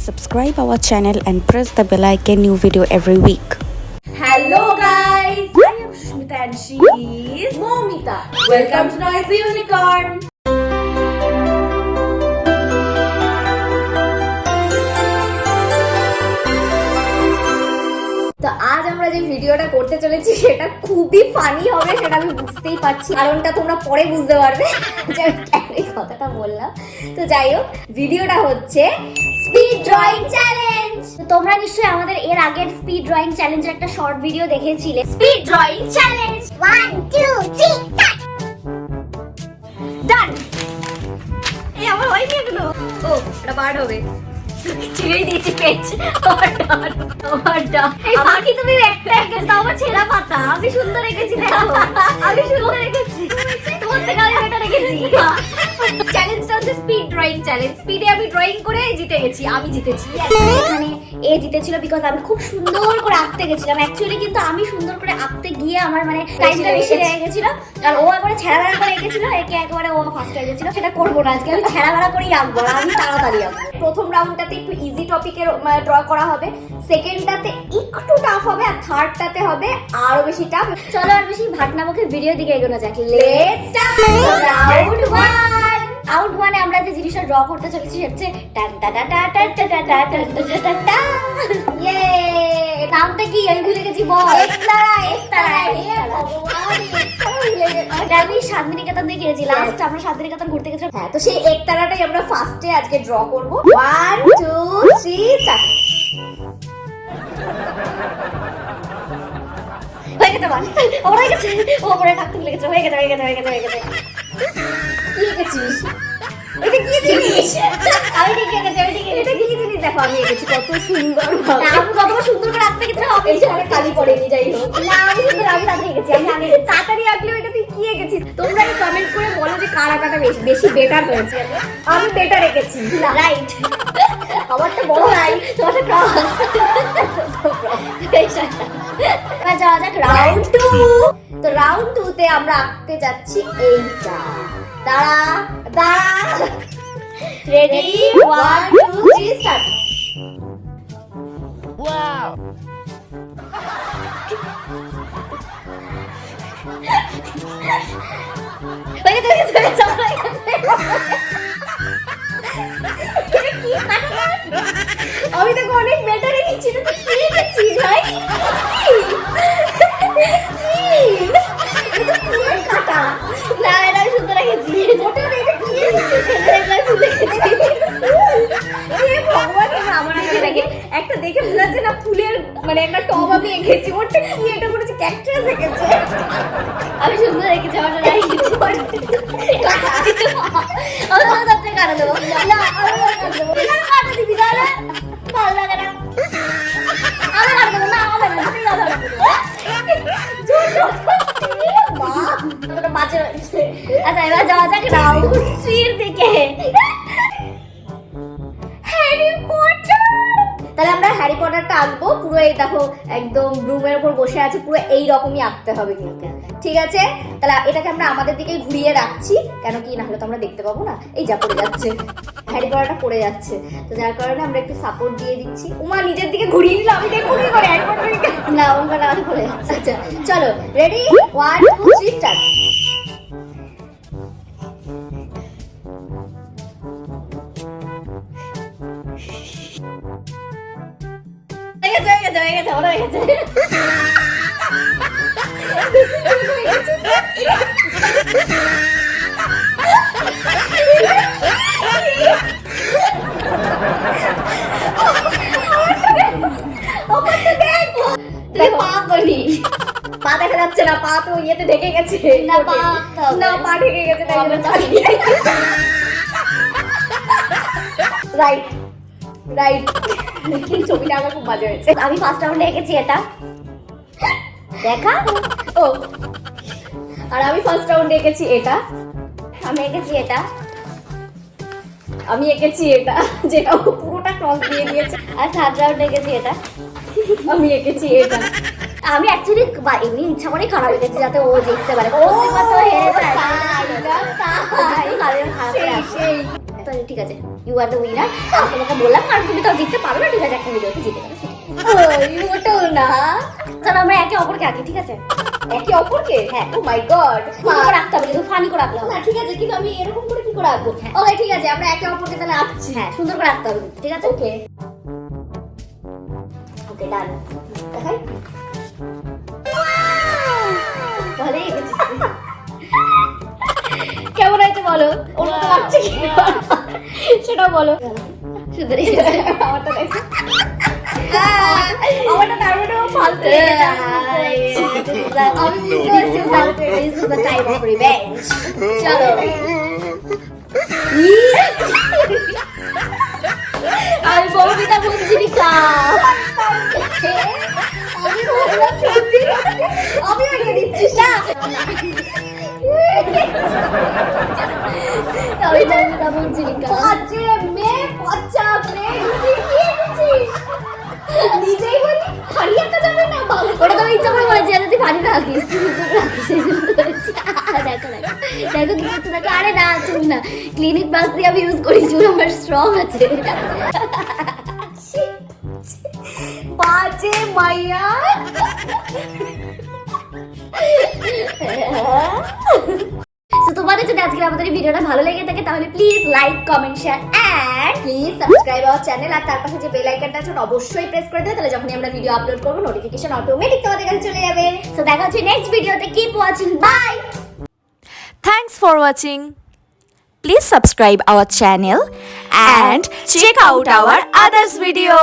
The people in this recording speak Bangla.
subscribe our channel and press the bell icon. New video every week. Hello guys, I am Shmita and she is Momita. Welcome to Noisy Unicorn. তো আজ আমরা যে ভিডিওটা করতে চলেছি সেটা খুবই ফানি হবে, সেটা আমি বুঝতেই পারছি, কারণটা তোমরা পরে বুঝতে পারবে যে আমি কেন এই কথাটা বললাম। তো যাই হোক, ভিডিওটা হচ্ছে স্পিড ড্রয়িং চ্যালেঞ্জ। তোমরা নিশ্চয়ই আমাদের এর আগের স্পিড ড্রয়িং চ্যালেঞ্জের একটা শর্ট ভিডিও দেখেছিলে। Speed drawing challenge 1 2 3 start. Done. এই আমার হয়নি এগুলো। ও এটা বার্ড হবে। ছেড়ে দিয়েছি পেজ। আমার ডান। এই বাকি তুমি একটা এঁকেছো, আমার ছেঁড়া পাতা। আমি সুন্দর এঁকেছি দেখো। আমি সুন্দর এঁকেছি। তোমার থেকে আমি এটা রেখেছি। চ্যালেঞ্জটা হচ্ছে স্পিড ড্রয়িং চ্যালেঞ্জ। স্পিডে আমি ড্রয়িং করে জিতে গেছি, আমি জিতেছি। এখানে এ জিতেছিল বিকজ আমি খুব সুন্দর করে আঁকতে গেছিলাম। অ্যাকচুয়ালি কিন্তু আমি সুন্দর করে আঁকতে গিয়ে আমার মানে টাইমটা বেশি লেগে গেছিল, আর ও একবারে ছেঁড়াবেড়া করে এঁকেছিল, একে একবারে ও ফার্স্ট হয়ে গেছিল। সেটা করবো না আজকে, আমি ছেঁড়াবেড়া করেই আঁকবো, আমি তাড়াতাড়ি আঁকবো। প্রথম রাউন্ডটাতে একটু ইজি টপিকের ড্র করা হবে, সেকেন্ডটাতে একটু টাফ হবে, আর থার্ডটাতে হবে আরো বেশি টাফ। চলো আর বেশি ভাটনা মুখে ভিডিও দিকে এগোনো যাক। Let's start round 1। রাউন্ড 1 এ আমরা যে জিনিসটা ড্র করতে চলেছি সেটা হচ্ছে টান টা টা টা টা টা টা টা টা টা টা। ইয়ে, নামটা কি আমি ভুলে গেছি, বল। একতারা। হে ভগবান, এটা আমি শান্তিনিকেতন দিয়ে গিয়েছি লাস্ট, আমরা শান্তিনিকেতন ঘুরতে গেছিলাম। হ্যাঁ, তো সেই একতারাটাই আমরা ফার্স্টে আজকে ড্র করব। 1 2 3 স্টার্ট। হয়ে গেছে বল, ওরা হয়ে গেছে, ও পরে থাকতে লেগেছে। হয়ে গেছে। কি এঁকেছিস? এটা কি জিনিস? আমি ঠিক এঁকেছি, এটা কি জিনিস? দেখো আমি এঁকেছি কত সুন্দর ভাবে। আমি কত সুন্দর করে আঁকতে গেছিলাম, এই যে আমার কালি পড়েনি। যাই হোক, না আমি সুন্দর, আমি তাড়াতাড়ি এঁকেছি। আমি তাড়াতাড়ি আঁকলেও এটা তুই কি এঁকেছিস? তোমরা কমেন্ট করে বলো যে কার আঁকাটা বেশি বেটার হয়েছে। আমি বেটার এঁকেছি, রাইট? আমারটা বড় রাইট, তোমারটা ক্রস। যাওয়া যাক রাউন্ড 2। তো রাউন্ড 2 তে আমরা আঁকতে যাচ্ছি এইটা। দাঁড়া। Ready 1 2 3 start. ওয়াও, হয়ে গেছে। আমি তো অনেক বেটার এঁকেছি, তুই কি এঁকেছিস ভাই? কাটা না, এটা আমি সুন্দর রেখেছি। ওটা এটা কি ভগবান, আমার দেখে একটা দেখে বোঝা যাচ্ছে না ফুলের মানে একটা টব আমি এঁকেছি। ওটা কি? এটা মনে হচ্ছে ক্যাকটাস এঁকেছে। আমি সুন্দর রেখেছি, আমার রাইট। আমি তাতে কাটা দেবো না, কাটা দিবি তাহলে ভালো লাগে না। আমি কাটা দেবো না, হবে না, তুই কাটা দেবো। বাচ্চা রয়েছে। আচ্ছা, এবার যাওয়া যাক রাউন্ড 3 এর দিকে। Harry Potter. তাহলে আমরা হ্যারি পটারটা আঁকবো পুরো। এই দেখো একদম ব্রুমের উপর বসে আছে, পুরো এই রকমই আঁকতে হবে কিন্তু, ঠিক আছে? তাহলে এটাকে আমরা আমাদের দিকে ঘুরিয়ে রাখছি, কেন কি না হলে তো আমরা দেখতে পাবো না। এই যা পড়ে যাচ্ছে, হ্যারি পটারটা পড়ে যাচ্ছে, তো যার কারণে আমরা একটু সাপোর্ট দিয়ে দিচ্ছি। উমা নিজের দিকে ঘুরিয়ে নিল, আমি দেখুন কি করে হ্যারি পটার না ওখানে আমাদের পড়ে যাচ্ছে। আচ্ছা চলো, রেডি 1 2 3 স্টার্ট। হয়ে গেছে, ওরা হয়ে গেছে। পা দেখা যাচ্ছে না, পা তো ইয়েতে ঢেকে গেছে। না পা ঢেকে গেছে। রাইট। ছবিটা আমার খুব বাজে হয়েছে। আমি ফার্স্ট রাউন্ডে এঁকেছি এটা, দেখা। ও, আর আমি ফার্স্ট রাউন্ডে এঁকেছি এটা। আমি এঁকেছি এটা, যেটা পুরোটা ক্রস দিয়ে দিয়েছে। আর থার্ড রাউন্ডে এঁকেছি এটা, আমি এঁকেছি এটা। আমি অ্যাকচুয়ালি এমনি ইচ্ছা করেই খারাপ এঁকেছি যাতে ও দেখতে পারে। ও হেরে যায়। তো ঠিক আছে, ইউ আর দ্য উইনার। আমি তোমাকে বললাম আর তুমি তো জিততে পারো না, ঠিক আছে একটা ভিডিওতে জিতে গেলে ওটাও না। চলো আমরা একে অপরকে আঁকি, ঠিক আছে? একে অপরকে? হ্যাঁ। ও মাই গড, সুন্দর রাখতে হবে, কিন্তু ফানি করে রাখলাম না, ঠিক আছে? কিন্তু আমি এরকম করে কি করে আঁকবো? ওকে ঠিক আছে, আমরা একে অপরকে তাহলে আঁকছি। হ্যাঁ, সুন্দর করে রাখতে হবে, ঠিক আছে? ওকে ওকে ডান। দেখাই ভালোই এঁকেছিস তুই। কেমন হয়েছে বলো? ওর মতো লাগছে কি সেটাও বলো। সুন্দর আমারটা দেখো, আমারটা তার মধ্যেও ফালতু লেগেছে। আমি বুঝতে পারছি ফালতু, this is the time of revenge. চলো আমি বলবিটা মঞ্জিরিকা, আমি বললাম সত্যি, আমি আগে দিচ্ছিস না। আমি বলবিটা মঞ্জিরিকা, আজকে মেয়ে পচা মেয়ে কি এনেছিস? নিজেই বলি ফানি একটা যাবে না, ওটা তো ইচ্ছা করে বলেছি যদি ফানি না দিস। দেখো দেখো দেখো কি করছে দেখো। আরে না চুল না, ক্লিনিক বাস দিয়ে আমি ইউজ করি, চুল আমার স্ট্রং আছে। বাজে মাইয়া। তোমাদের যদি আজকে আমাদের এই ভিডিওটা ভালো লেগে থাকে তাহলে please like comment share and please subscribe our channel. আর তার পাশে যে বেল আইকনটা আছে অবশ্যই প্রেস করে দিও, তাহলে যখনই আমরা ভিডিও আপলোড করব নোটিফিকেশন অটোমেটিক তোমাদের কাছে চলে যাবে। সো দেখা হচ্ছে নেক্সট ভিডিওতে। Keep watching, bye. Thanks for watching. Please subscribe our channel and check out our others video.